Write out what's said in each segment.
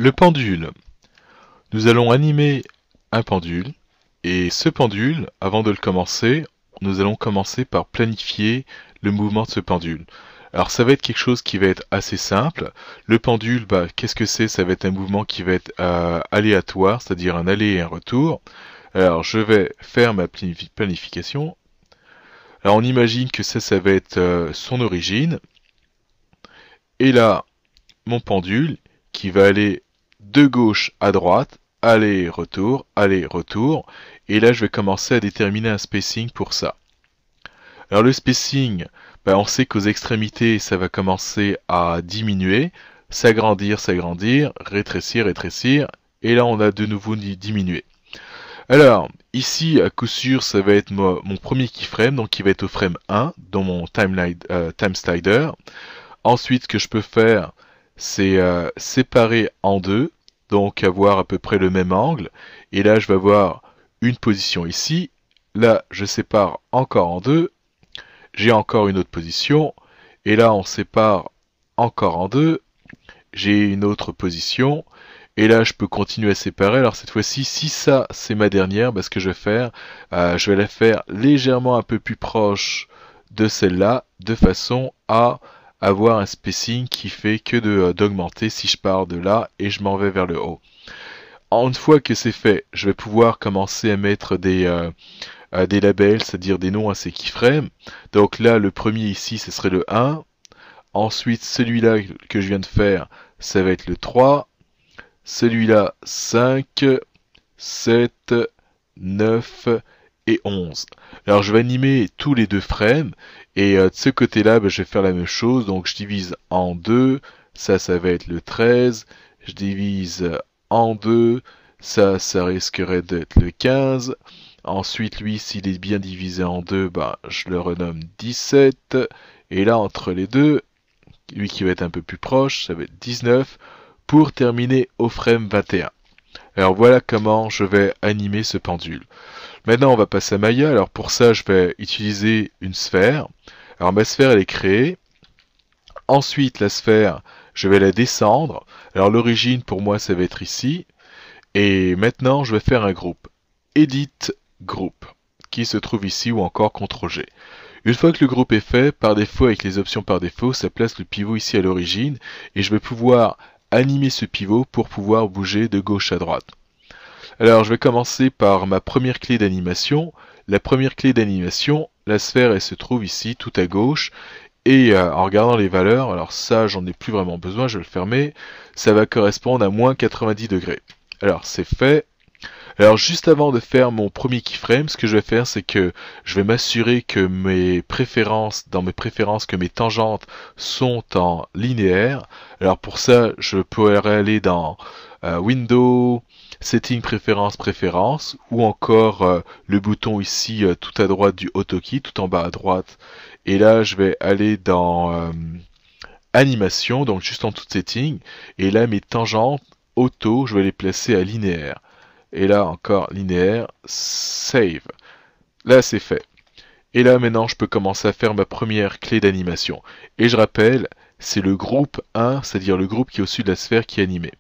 Le pendule. Nous allons animer un pendule. Et ce pendule, avant de le commencer, nous allons commencer par planifier le mouvement de ce pendule. Alors ça va être quelque chose qui va être assez simple. Le pendule, qu'est-ce que c'est? Ça va être un mouvement qui va être aléatoire, c'est-à-dire un aller et un retour. Alors je vais faire ma planification. Alors on imagine que ça va être son origine. Et là, mon pendule qui va aller de gauche à droite, aller-retour, aller-retour. Et là, je vais commencer à déterminer un spacing pour ça. Alors le spacing, on sait qu'aux extrémités, ça va commencer à diminuer, s'agrandir, s'agrandir, rétrécir, rétrécir. Et là, on a de nouveau diminué. Alors, ici, à coup sûr, ça va être mon premier keyframe, donc qui va être au frame 1 dans mon time slider. Ensuite, ce que je peux faire, c'est séparer en deux, donc avoir à peu près le même angle. Et là, je vais avoir une position ici. Là, je sépare encore en deux. J'ai encore une autre position. Et là, on sépare encore en deux. J'ai une autre position. Et là, je peux continuer à séparer. Alors cette fois-ci, si ça, c'est ma dernière, ce que je vais faire, je vais la faire légèrement un peu plus proche de celle-là, de façon à avoir un spacing qui fait que d'augmenter si je pars de là et je m'en vais vers le haut. Une fois que c'est fait, je vais pouvoir commencer à mettre des labels, c'est-à-dire des noms à ces keyframes. Donc là, le premier ici, ce serait le 1. Ensuite, celui-là que je viens de faire, ça va être le 3. Celui-là, 5, 7, 9 et 11. Alors je vais animer tous les deux frames et de ce côté-là, je vais faire la même chose. Donc je divise en deux, ça va être le 13. Je divise en deux, ça risquerait d'être le 15. Ensuite, lui, s'il est bien divisé en deux, je le renomme 17. Et là, entre les deux, lui qui va être un peu plus proche, ça va être 19 pour terminer au frame 21. Alors voilà comment je vais animer ce pendule. Maintenant, on va passer à Maya. Alors pour ça, je vais utiliser une sphère. Alors ma sphère, elle est créée. Ensuite, la sphère, je vais la descendre. Alors l'origine, pour moi, ça va être ici. Et maintenant, je vais faire un groupe. Edit Group, qui se trouve ici ou encore CTRL-G. Une fois que le groupe est fait, par défaut, avec les options par défaut, ça place le pivot ici à l'origine. Et je vais pouvoir animer ce pivot pour pouvoir bouger de gauche à droite. Alors je vais commencer par ma première clé d'animation. La première clé d'animation, la sphère, elle se trouve ici tout à gauche. Et en regardant les valeurs, alors ça j'en ai plus vraiment besoin, je vais le fermer. Ça va correspondre à moins 90 degrés. Alors c'est fait. Alors juste avant de faire mon premier keyframe, ce que je vais faire, c'est que je vais m'assurer que dans mes préférences, que mes tangentes sont en linéaire. Alors pour ça, je pourrais aller dans Window, Setting, Préférences, ou encore le bouton ici tout à droite du AutoKey, tout en bas à droite. Et là, je vais aller dans Animation, donc juste en tout setting. Et là, mes tangentes auto, je vais les placer à linéaire. Et là encore linéaire, save. Là c'est fait. Et là maintenant je peux commencer à faire ma première clé d'animation. Et je rappelle, c'est le groupe 1, c'est-à-dire le groupe qui est au-dessus de la sphère qui est animé.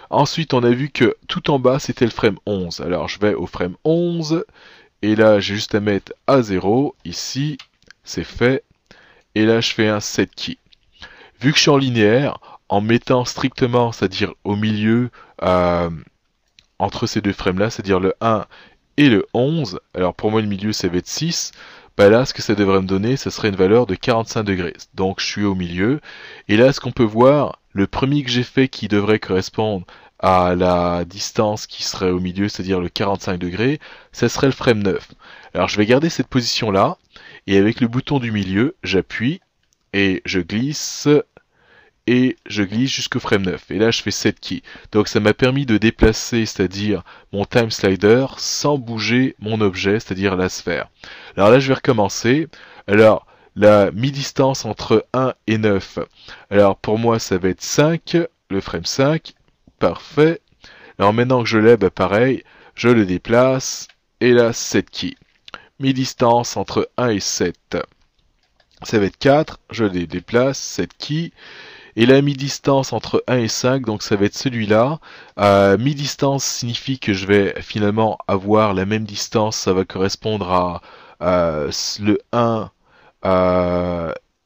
Ensuite on a vu que tout en bas c'était le frame 11. Alors je vais au frame 11. Et là j'ai juste à mettre à 0. Ici, c'est fait. Et là je fais un set key. Vu que je suis en linéaire, en mettant strictement, c'est-à-dire au milieu, entre ces deux frames-là, c'est-à-dire le 1 et le 11, alors pour moi le milieu ça va être 6, là ce que ça devrait me donner, ça serait une valeur de 45 degrés. Donc je suis au milieu, et là ce qu'on peut voir, le premier que j'ai fait qui devrait correspondre à la distance qui serait au milieu, c'est-à-dire le 45 degrés, ça serait le frame 9. Alors je vais garder cette position-là, et avec le bouton du milieu, j'appuie, et je glisse jusqu'au frame 9. Et là, je fais set key. Donc, ça m'a permis de déplacer, c'est-à-dire mon time slider, sans bouger mon objet, c'est-à-dire la sphère. Alors là, je vais recommencer. Alors, la mi-distance entre 1 et 9. Alors, pour moi, ça va être 5, le frame 5. Parfait. Alors, maintenant que je l'ai, pareil, je le déplace. Et là, set key. Mi-distance entre 1 et 7. Ça va être 4, je les déplace, set key. Et la mi-distance entre 1 et 5, donc ça va être celui-là. Mi-distance signifie que je vais finalement avoir la même distance, ça va correspondre à le 1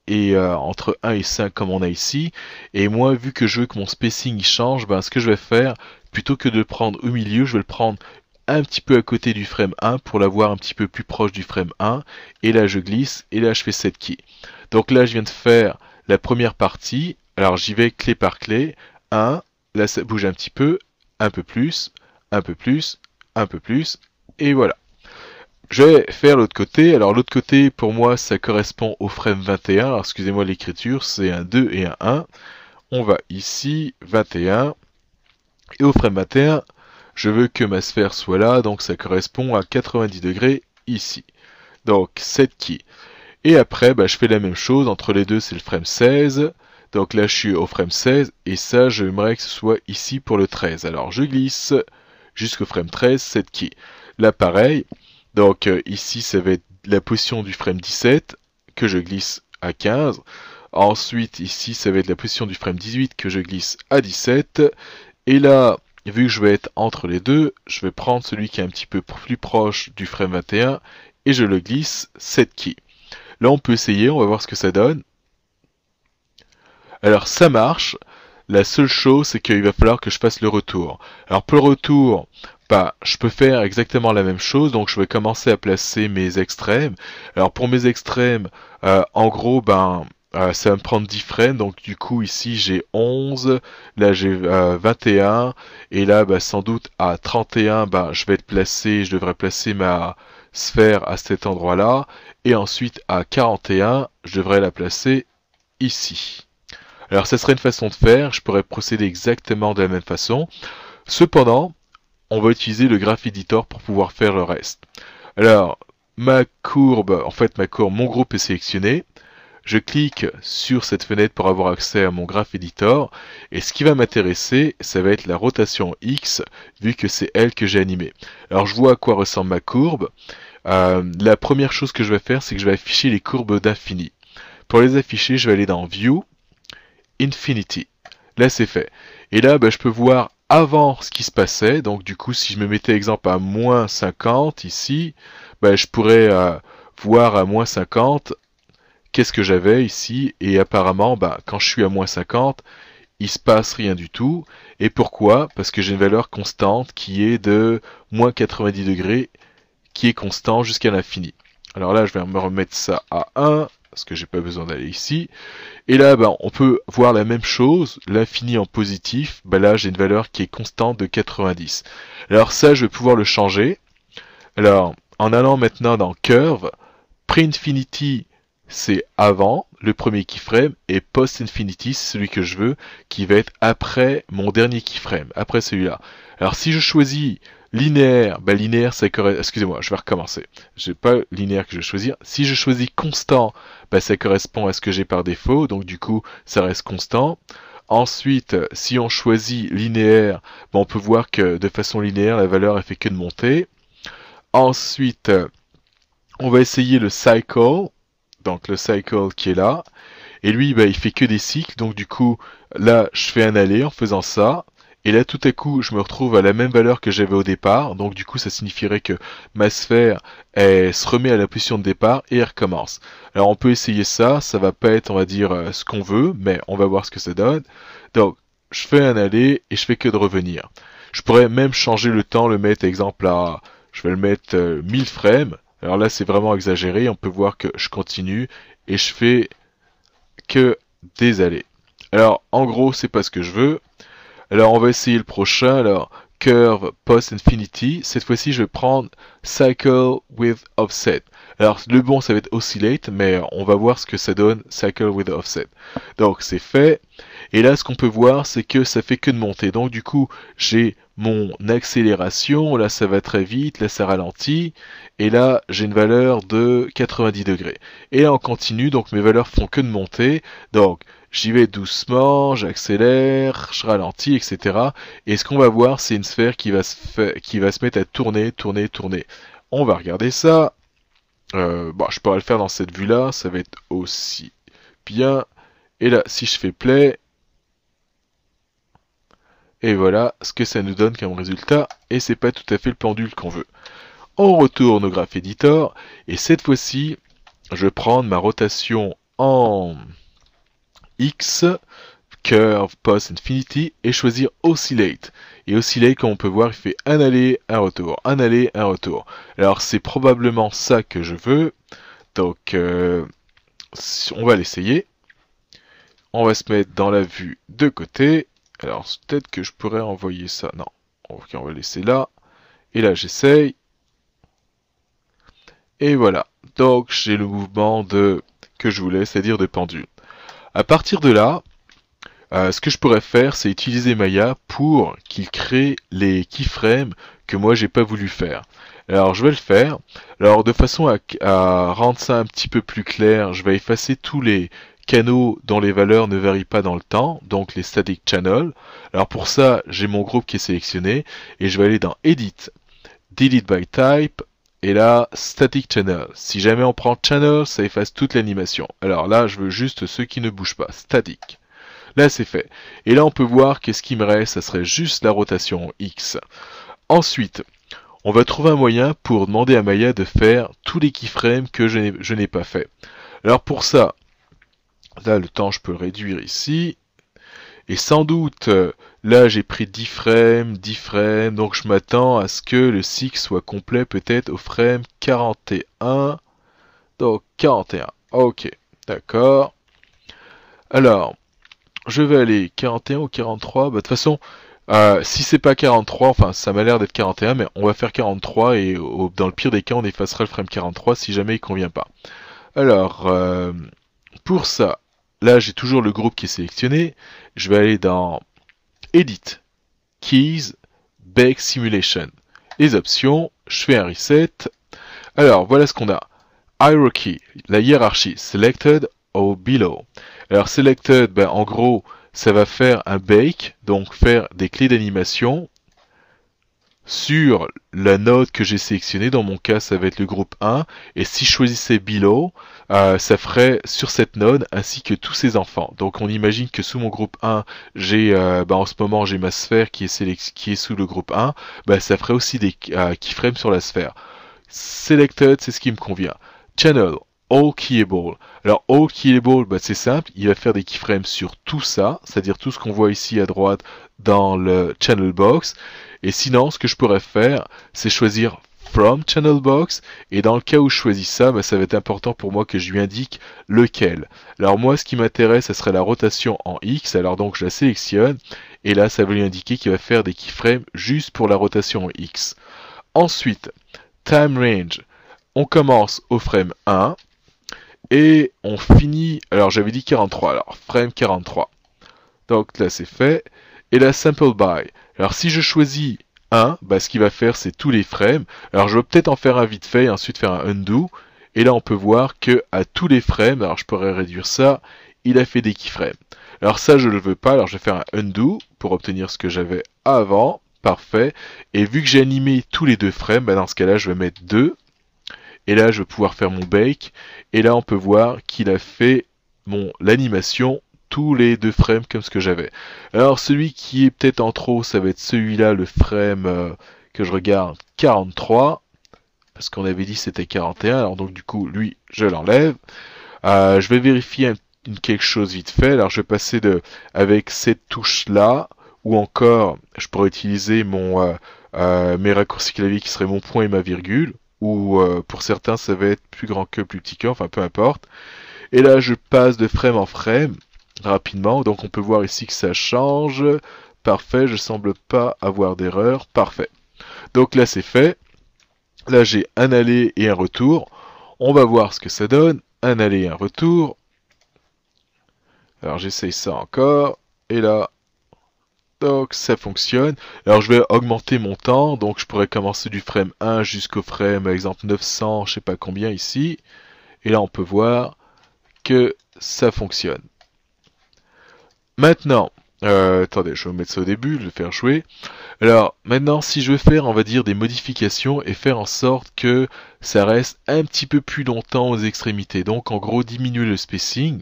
entre 1 et 5 comme on a ici. Et moi, vu que je veux que mon spacing il change, ben, ce que je vais faire, plutôt que de le prendre au milieu, je vais le prendre un petit peu à côté du frame 1 pour l'avoir un petit peu plus proche du frame 1. Et là, je glisse et là, je fais set key. Donc là, je viens de faire la première partie. Alors, j'y vais clé par clé. 1, là, ça bouge un petit peu, un peu plus, un peu plus, un peu plus, et voilà. Je vais faire l'autre côté. Alors l'autre côté, pour moi, ça correspond au frame 21. Alors excusez-moi l'écriture, c'est un 2 et un 1. On va ici, 21. Et au frame 21, je veux que ma sphère soit là, donc ça correspond à 90 degrés ici. Donc set key. Et après, bah, je fais la même chose. Entre les deux, c'est le frame 16. Donc là, je suis au frame 16. Et ça, j'aimerais que ce soit ici pour le 13. Alors je glisse jusqu'au frame 13, set key. Là, pareil. Donc ici, ça va être la position du frame 17 que je glisse à 15. Ensuite, ici, ça va être la position du frame 18 que je glisse à 17. Et là, vu que je vais être entre les deux, je vais prendre celui qui est un petit peu plus proche du frame 21 et je le glisse set key. Là, on peut essayer, on va voir ce que ça donne. Alors, ça marche. La seule chose, c'est qu'il va falloir que je fasse le retour. Alors, pour le retour, bah, je peux faire exactement la même chose, donc je vais commencer à placer mes extrêmes. Alors pour mes extrêmes, en gros, ben, ça va me prendre 10 frames, donc du coup ici j'ai 11, là j'ai 21, et là bah, sans doute à 31, bah, je devrais placer ma sphère à cet endroit-là, et ensuite à 41, je devrais la placer ici. Alors ça serait une façon de faire, je pourrais procéder exactement de la même façon. Cependant, on va utiliser le Graph Editor pour pouvoir faire le reste. Alors, mon groupe est sélectionné. Je clique sur cette fenêtre pour avoir accès à mon Graph Editor. Et ce qui va m'intéresser, ça va être la rotation X, vu que c'est elle que j'ai animée. Alors, je vois à quoi ressemble ma courbe. La première chose que je vais faire, c'est que je vais afficher les courbes d'infini. Pour les afficher, je vais aller dans View, Infinity. Là, c'est fait. Et là, je peux voir avant ce qui se passait. Donc, du coup, si je me mettais, exemple, à moins 50 ici, je pourrais voir à moins 50 qu'est-ce que j'avais ici. Et apparemment, quand je suis à moins 50, il se passe rien du tout. Et pourquoi? Parce que j'ai une valeur constante qui est de moins 90 degrés, qui est constant jusqu'à l'infini. Alors là, je vais me remettre ça à 1, parce que j'ai pas besoin d'aller ici. Et là, on peut voir la même chose, l'infini en positif. Là, j'ai une valeur qui est constante de 90. Alors ça, je vais pouvoir le changer. Alors, en allant maintenant dans Curve, Pre-Infinity, c'est avant le premier keyframe, et Post-Infinity, c'est celui que je veux, qui va être après mon dernier keyframe, après celui-là. Alors, si je choisis linéaire, linéaire, ça correspond. Excusez-moi, je vais recommencer. J'ai pas linéaire que je vais choisir. Si je choisis constant, ça correspond à ce que j'ai par défaut, donc du coup, ça reste constant. Ensuite, si on choisit linéaire, on peut voir que de façon linéaire, la valeur elle fait que de monter. Ensuite, on va essayer le cycle, donc le cycle qui est là. Et lui, il fait que des cycles, donc du coup, là, je fais un aller en faisant ça. Et là, tout à coup, je me retrouve à la même valeur que j'avais au départ. Donc, du coup, ça signifierait que ma sphère, elle se remet à la position de départ et elle recommence. Alors, on peut essayer ça. Ça va pas être, on va dire, ce qu'on veut, mais on va voir ce que ça donne. Donc, je fais un aller et je fais que de revenir. Je pourrais même changer le temps, le mettre, exemple, à, je vais le mettre 1000 frames. Alors là, c'est vraiment exagéré. On peut voir que je continue et je fais que des allers. Alors, en gros, c'est pas ce que je veux. Alors on va essayer le prochain, alors Curve Post Infinity, cette fois-ci je vais prendre Cycle with Offset. Alors le bon ça va être Oscillate, mais on va voir ce que ça donne Cycle with Offset. Donc c'est fait, et là ce qu'on peut voir c'est que ça fait que de monter, donc du coup j'ai mon accélération, là ça va très vite, là ça ralentit, et là j'ai une valeur de 90 degrés. Et là on continue, donc mes valeurs font que de monter, donc j'y vais doucement, j'accélère, je ralentis, etc. Et ce qu'on va voir, c'est une sphère qui va se mettre à tourner, tourner, tourner. On va regarder ça. Je pourrais le faire dans cette vue-là, ça va être aussi bien. Et là, si je fais play, Et voilà ce que ça nous donne comme résultat, et c'est pas tout à fait le pendule qu'on veut. On retourne au Graph Editor, et cette fois-ci, je vais prendre ma rotation en X, Curve, Post, Infinity, et choisir Oscillate. Et Oscillate, comme on peut voir, il fait un aller, un retour, un aller, un retour. Alors c'est probablement ça que je veux, donc on va l'essayer. On va se mettre dans la vue de côté. Alors peut-être que je pourrais envoyer ça. Non. Ok, on va laisser là. Et là j'essaye. Et voilà. Donc j'ai le mouvement que je voulais, c'est-à-dire de pendule. À partir de là, ce que je pourrais faire, c'est utiliser Maya pour qu'il crée les keyframes que moi j'ai pas voulu faire. Alors je vais le faire. Alors de façon à rendre ça un petit peu plus clair, je vais effacer tous les canaux dont les valeurs ne varient pas dans le temps, donc les static channels. Alors pour ça, j'ai mon groupe qui est sélectionné et je vais aller dans Edit, Delete by Type et là Static Channel. Si jamais on prend Channel, ça efface toute l'animation. Alors là, je veux juste ceux qui ne bougent pas, Static. Là, c'est fait. Et là, on peut voir qu'est-ce qui me reste, ça serait juste la rotation X. Ensuite, on va trouver un moyen pour demander à Maya de faire tous les keyframes que je n'ai pas fait. Alors pour ça, là, le temps, je peux le réduire ici. Et sans doute, là, j'ai pris 10 frames, donc je m'attends à ce que le cycle soit complet peut-être au frame 41. Donc, 41. Ok, d'accord. Alors, je vais aller 41 ou 43. Bah, de toute façon, si c'est pas 43, enfin, ça m'a l'air d'être 41, mais on va faire 43 et dans le pire des cas, on effacera le frame 43 si jamais il convient pas. Alors, pour ça, là, j'ai toujours le groupe qui est sélectionné. Je vais aller dans Edit, Keys, Bake Simulation. Les options, je fais un reset. Alors, voilà ce qu'on a. Hierarchy, la hiérarchie, Selected or Below. Alors, Selected, ben, en gros, ça va faire un bake, donc faire des clés d'animation sur la node que j'ai sélectionnée. Dans mon cas, ça va être le groupe 1. Et si je choisissais Below, ça ferait sur cette node ainsi que tous ses enfants. Donc on imagine que sous mon groupe 1, j'ai en ce moment j'ai ma sphère qui est sous le groupe 1. Ça ferait aussi des keyframes sur la sphère. Selected, c'est ce qui me convient. Channel, All Keyable. Alors All Keyable, c'est simple, il va faire des keyframes sur tout ça, c'est-à-dire tout ce qu'on voit ici à droite dans le channel box. Et sinon, ce que je pourrais faire, c'est choisir From Channel Box, et dans le cas où je choisis ça, ça va être important pour moi que je lui indique lequel. Alors moi, ce qui m'intéresse, ce serait la rotation en X, alors donc je la sélectionne, et là, ça va lui indiquer qu'il va faire des keyframes juste pour la rotation en X. Ensuite, Time Range, on commence au frame 1, et on finit, alors j'avais dit 43, alors frame 43. Donc là, c'est fait. Et la Sample By. Alors si je choisis 1, ce qu'il va faire, c'est tous les frames. Alors je vais peut-être en faire un vite fait et ensuite faire un undo. Et là, on peut voir que à tous les frames, alors je pourrais réduire ça, il a fait des keyframes. Alors ça, je ne le veux pas, alors je vais faire un undo pour obtenir ce que j'avais avant. Parfait. Et vu que j'ai animé tous les deux frames, dans ce cas-là, je vais mettre 2. Et là, je vais pouvoir faire mon bake. Et là, on peut voir qu'il a fait l'animation tous les deux frames comme ce que j'avais. Alors celui qui est peut-être en trop, ça va être celui-là, le frame que je regarde, 43, parce qu'on avait dit c'était 41, alors donc du coup, lui, je l'enlève. Je vais vérifier quelque chose vite fait, alors je vais passer avec cette touche-là, ou encore, je pourrais utiliser mes raccourcis clavier qui seraient mon point et ma virgule, ou pour certains, ça va être plus grand que, plus petit que, enfin peu importe. Et là, je passe de frame en frame, rapidement, donc on peut voir ici que ça change. Parfait, je semble pas avoir d'erreur. Parfait. Donc là c'est fait. Là j'ai un aller et un retour. On va voir ce que ça donne. Un aller et un retour. Alors j'essaye ça encore. Et là, donc ça fonctionne. Alors je vais augmenter mon temps. Donc je pourrais commencer du frame 1 jusqu'au frame, par exemple 900, je sais pas combien ici. Et là on peut voir que ça fonctionne. Maintenant, attendez, je vais mettre ça au début, je vais faire jouer. Alors, maintenant, si je veux faire, on va dire, des modifications et faire en sorte que ça reste un petit peu plus longtemps aux extrémités. Donc, en gros, diminuer le spacing.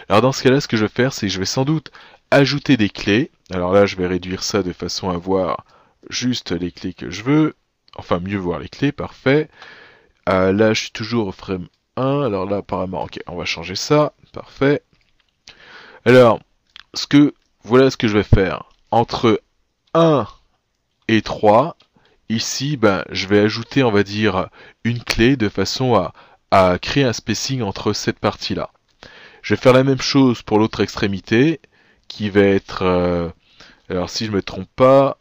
Alors, dans ce cas-là, ce que je vais faire, c'est que je vais sans doute ajouter des clés. Alors là, je vais réduire ça de façon à voir juste les clés que je veux. Enfin, mieux voir les clés, parfait. Là, je suis toujours au frame 1. Alors là, apparemment, ok, on va changer ça. Parfait. Alors, voilà ce que je vais faire. Entre 1 et 3, ici, je vais ajouter, on va dire, une clé de façon à créer un spacing entre cette partie-là. Je vais faire la même chose pour l'autre extrémité, qui va être, alors si je me trompe pas,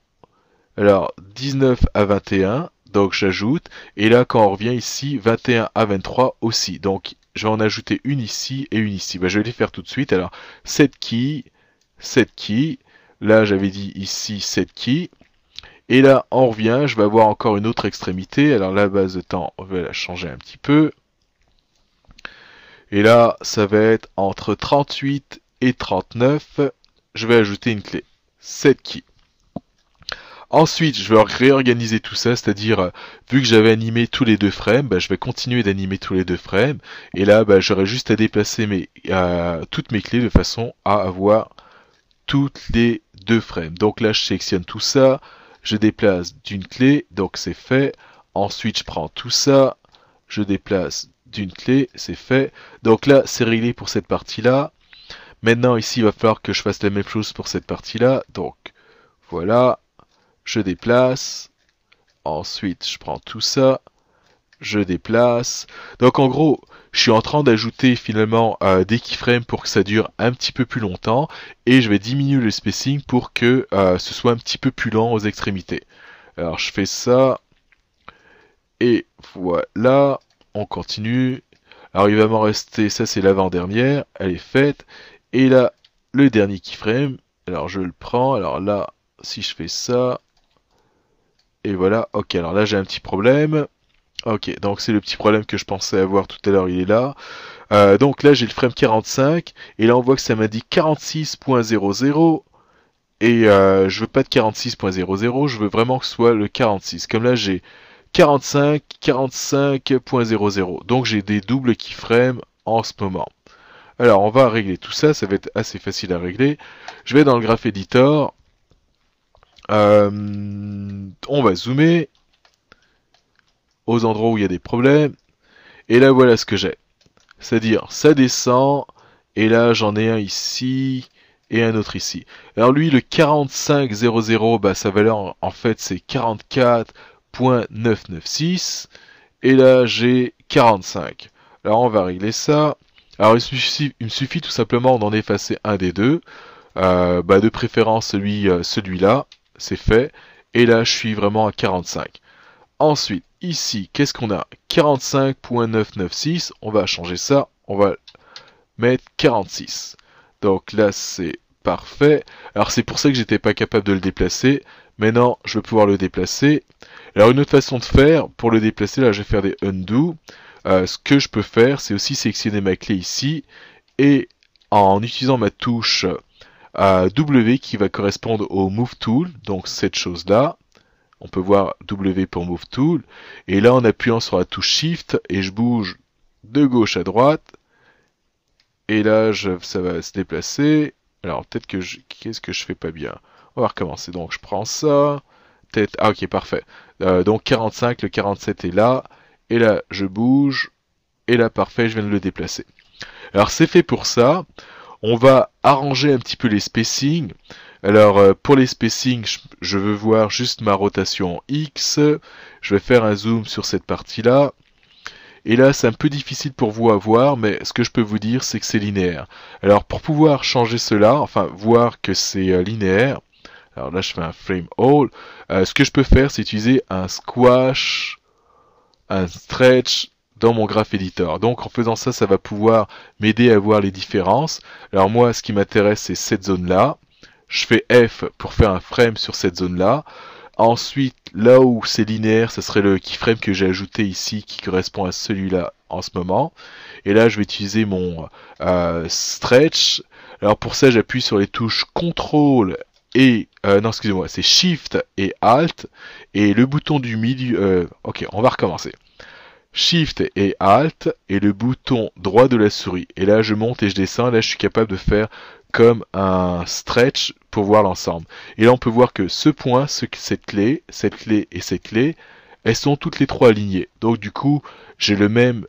alors 19 à 21, donc j'ajoute, et là quand on revient ici, 21 à 23 aussi, donc je vais en ajouter une ici et une ici. Je vais les faire tout de suite. Alors 7 keys, là j'avais dit ici 7 keys, et là on revient, je vais avoir encore une autre extrémité. Alors la base de temps, on va la changer un petit peu. Et là, ça va être entre 38 et 39. Je vais ajouter une clé. 7 keys. Ensuite, je vais réorganiser tout ça, c'est-à-dire, vu que j'avais animé tous les deux frames, je vais continuer d'animer tous les deux frames. Et là, j'aurai juste à déplacer toutes mes clés de façon à avoir toutes les deux frames. Donc là, je sélectionne tout ça, je déplace d'une clé, donc c'est fait. Ensuite, je prends tout ça, je déplace d'une clé, c'est fait. Donc là, c'est réglé pour cette partie-là. Maintenant, ici, il va falloir que je fasse la même chose pour cette partie-là. Donc, voilà, je déplace. Ensuite, je prends tout ça, je déplace. Donc, en gros, je suis en train d'ajouter finalement des keyframes pour que ça dure un petit peu plus longtemps. Et je vais diminuer le spacing pour que ce soit un petit peu plus lent aux extrémités. Alors, je fais ça. Et voilà. On continue. Alors il va m'en rester, ça c'est l'avant-dernière, elle est faite. Et là, le dernier keyframe, alors je le prends, alors là, si je fais ça, et voilà, ok, alors là j'ai un petit problème. Ok, donc c'est le petit problème que je pensais avoir tout à l'heure, il est là. Donc là j'ai le frame 45, et là on voit que ça m'indique 46.00, et je veux pas de 46.00, je veux vraiment que ce soit le 46. Comme là j'ai 45, 45.00. Donc j'ai des doubles keyframes en ce moment. Alors on va régler tout ça, ça va être assez facile à régler. Je vais dans le Graph Editor. On va zoomer aux endroits où il y a des problèmes. Et là voilà ce que j'ai. C'est-à-dire ça descend, et là j'en ai un ici et un autre ici. Alors lui le 45.00, sa valeur en fait c'est 44.996, et là j'ai 45. Alors on va régler ça. Alors il me suffit tout simplement d'en effacer un des deux, de préférence celui-là, c'est fait, et là je suis vraiment à 45. Ensuite ici qu'est-ce qu'on a? 45.996, on va changer ça, on va mettre 46. Donc là c'est parfait. Alors c'est pour ça que j'étais pas capable de le déplacer. Maintenant je vais pouvoir le déplacer. Alors une autre façon de faire, pour le déplacer, là je vais faire des undo. Ce que je peux faire, c'est aussi sélectionner ma clé ici, et en utilisant ma touche W qui va correspondre au Move Tool, donc cette chose-là, on peut voir W pour Move Tool, et là en appuyant sur la touche Shift, et je bouge de gauche à droite, et là ça va se déplacer. Alors peut-être que qu'est-ce que je fais pas bien? On va recommencer, donc je prends ça, ah ok parfait, donc 45, le 47 est là, et là je bouge, et là parfait, je viens de le déplacer. Alors c'est fait pour ça. On va arranger un petit peu les spacings. Alors pour les spacings, je veux voir juste ma rotation X. Je vais faire un zoom sur cette partie-là. Et là c'est un peu difficile pour vous à voir, mais ce que je peux vous dire c'est que c'est linéaire. Alors pour pouvoir changer cela, enfin voir que c'est linéaire, alors là je fais un frame all, ce que je peux faire c'est utiliser un squash, un stretch dans mon Graph Editor. Donc en faisant ça, ça va pouvoir m'aider à voir les différences. Alors moi, ce qui m'intéresse, c'est cette zone-là. Je fais F pour faire un frame sur cette zone-là. Ensuite, là où c'est linéaire, ce serait le keyframe que j'ai ajouté ici, qui correspond à celui-là en ce moment. Et là, je vais utiliser mon stretch. Alors pour ça, j'appuie sur les touches CTRL et non, excusez-moi, c'est Shift et Alt, et le bouton du milieu. Ok, on va recommencer. Shift et Alt et le bouton droit de la souris. Et là, je monte et je descends. Là, je suis capable de faire comme un stretch pour voir l'ensemble. Et là, on peut voir que ce point, cette clé et cette clé, elles sont toutes les trois alignées. Donc du coup, j'ai la même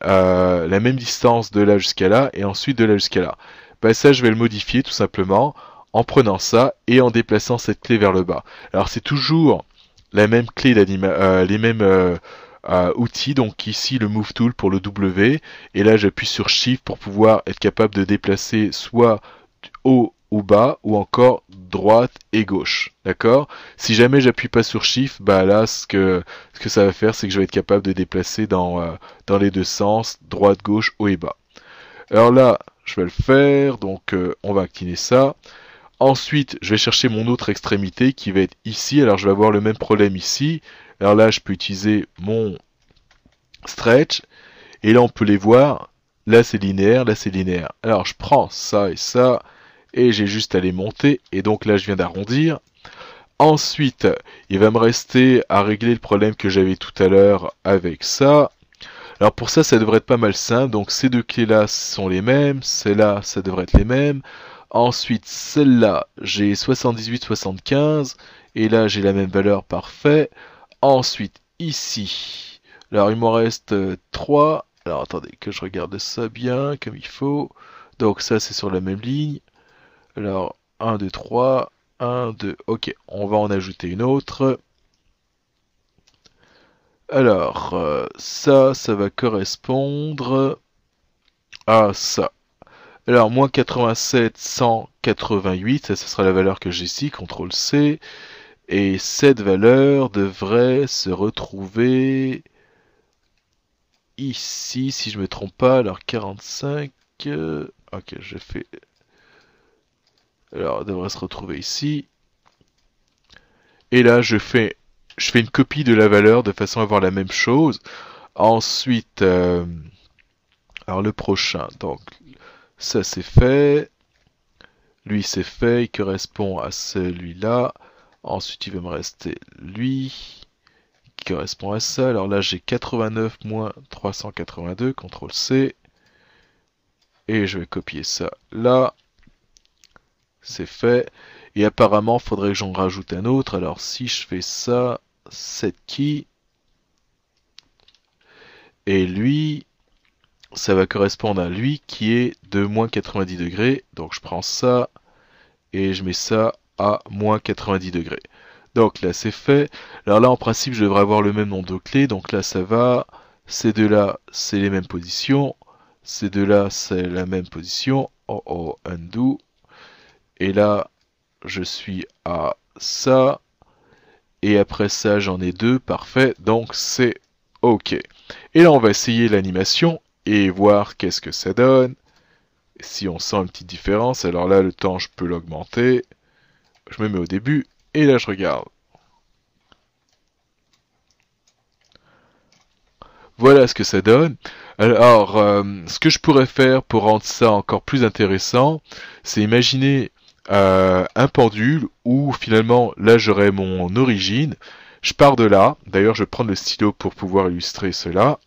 distance de là jusqu'à là et ensuite de là jusqu'à là. Ben, ça, je vais le modifier tout simplement en prenant ça et en déplaçant cette clé vers le bas. Alors c'est toujours la même clé les mêmes outils. Donc ici le Move Tool pour le W et là j'appuie sur Shift pour pouvoir être capable de déplacer soit haut ou bas ou encore droite et gauche. D'accord? Si jamais j'appuie pas sur Shift, bah là ce que ça va faire, c'est que je vais être capable de déplacer dans les deux sens, droite, gauche, haut et bas. Alors là, je vais le faire, donc on va activer ça. Ensuite, je vais chercher mon autre extrémité qui va être ici. Alors je vais avoir le même problème ici. Alors là, je peux utiliser mon stretch. Et là, on peut les voir. Là, c'est linéaire, là, c'est linéaire. Alors je prends ça et ça. Et j'ai juste à les monter. Et donc là, je viens d'arrondir. Ensuite, il va me rester à régler le problème que j'avais tout à l'heure avec ça. Alors pour ça, ça devrait être pas mal simple. Donc ces deux clés-là sont les mêmes. Celles-là, ça devrait être les mêmes. Ensuite, celle-là, j'ai 78-75. Et là, j'ai la même valeur, parfait. Ensuite, ici. Alors, il m'en reste 3. Alors, attendez, que je regarde ça bien, comme il faut. Donc ça, c'est sur la même ligne. Alors, 1, 2, 3. 1, 2, ok. On va en ajouter une autre. Alors, ça va correspondre à ça. Alors, moins 87, 188, ça ce sera la valeur que j'ai ici, CTRL C. Et cette valeur devrait se retrouver ici, si je me trompe pas. Alors, 45, ok, j'ai fait... Alors, elle devrait se retrouver ici. Et là, je fais une copie de la valeur de façon à avoir la même chose. Ensuite, alors le prochain, donc ça c'est fait. Lui c'est fait, il correspond à celui-là. Ensuite, il va me rester lui qui correspond à ça. Alors là, j'ai 89 moins 382, CTRL C. Et je vais copier ça là. C'est fait. Et apparemment, il faudrait que j'en rajoute un autre. Alors si je fais ça, cette key. Et lui, ça va correspondre à lui qui est de moins 90 degrés. Donc je prends ça et je mets ça à moins 90 degrés. Donc là c'est fait. Alors là en principe je devrais avoir le même nombre de clés. Donc là ça va. Ces deux-là c'est les mêmes positions. Ces deux-là c'est la même position. Oh oh, undo. Et là je suis à ça. Et après ça j'en ai deux. Parfait. Donc c'est OK. Et là on va essayer l'animation et voir qu'est-ce que ça donne. Si on sent une petite différence. Alors là le temps je peux l'augmenter. Je me mets au début. Et là je regarde. Voilà ce que ça donne. Alors, ce que je pourrais faire pour rendre ça encore plus intéressant, c'est imaginer un pendule où finalement, là j'aurai mon origine. Je pars de là. D'ailleurs, je vais prendre le stylo pour pouvoir illustrer cela.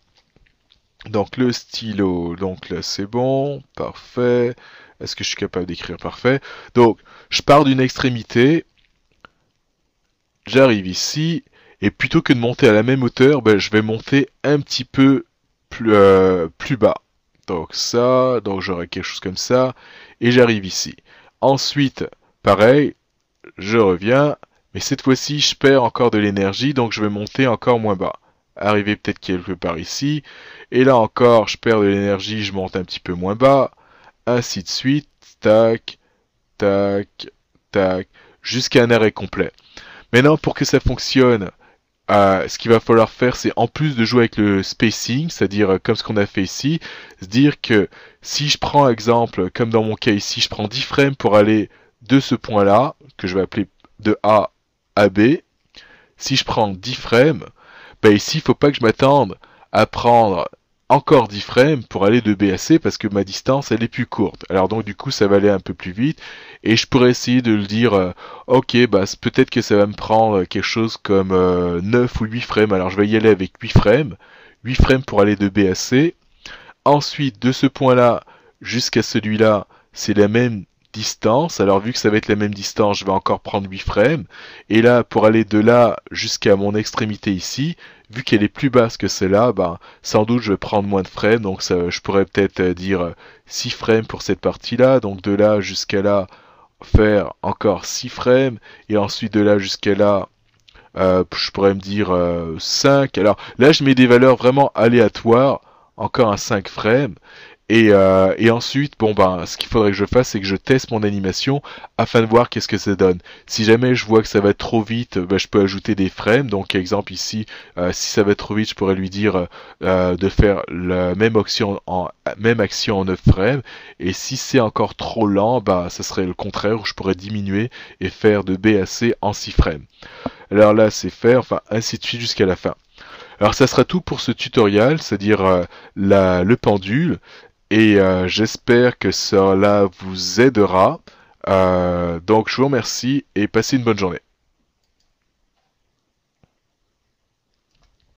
Donc le stylo, donc là c'est bon, parfait. Est-ce que je suis capable d'écrire parfait? Donc, je pars d'une extrémité. J'arrive ici. Et plutôt que de monter à la même hauteur, ben, je vais monter un petit peu plus bas. Donc ça, donc j'aurai quelque chose comme ça. Et j'arrive ici. Ensuite, pareil, je reviens. Mais cette fois-ci, je perds encore de l'énergie. Donc je vais monter encore moins bas. Arriver peut-être quelque part ici. Et là encore, je perds de l'énergie. Je monte un petit peu moins bas. Ainsi de suite. Tac, tac, tac. Jusqu'à un arrêt complet. Maintenant, pour que ça fonctionne, ce qu'il va falloir faire, c'est en plus de jouer avec le spacing, c'est-à-dire comme ce qu'on a fait ici, se dire que si je prends exemple, comme dans mon cas ici, je prends 10 frames pour aller de ce point-là, que je vais appeler de A à B, si je prends 10 frames, ben ici, il ne faut pas que je m'attende à prendre encore 10 frames pour aller de B à C parce que ma distance elle est plus courte. Alors donc du coup ça va aller un peu plus vite et je pourrais essayer de le dire ok bah peut-être que ça va me prendre quelque chose comme 9 ou 8 frames. Alors je vais y aller avec 8 frames. 8 frames pour aller de B à C. Ensuite de ce point là jusqu'à celui-là c'est la même distance. Alors vu que ça va être la même distance, je vais encore prendre 8 frames. Et là, pour aller de là jusqu'à mon extrémité ici, vu qu'elle est plus basse que celle-là, ben, sans doute je vais prendre moins de frames. Donc ça, je pourrais peut-être dire 6 frames pour cette partie-là. Donc de là jusqu'à là, faire encore 6 frames. Et ensuite de là jusqu'à là, je pourrais me dire 5. Alors là, je mets des valeurs vraiment aléatoires, encore un 5 frames. Et ensuite, bon ben, ce qu'il faudrait que je fasse, c'est que je teste mon animation afin de voir qu'est-ce que ça donne. Si jamais je vois que ça va être trop vite, ben, je peux ajouter des frames. Donc, exemple ici, si ça va être trop vite, je pourrais lui dire de faire la même action en 9 frames. Et si c'est encore trop lent, bah, ça serait le contraire où je pourrais diminuer et faire de B à C en 6 frames. Alors là, c'est fait, enfin, ainsi de suite jusqu'à la fin. Alors, ça sera tout pour ce tutoriel, c'est-à-dire le pendule. Et j'espère que cela vous aidera. Donc je vous remercie et passez une bonne journée.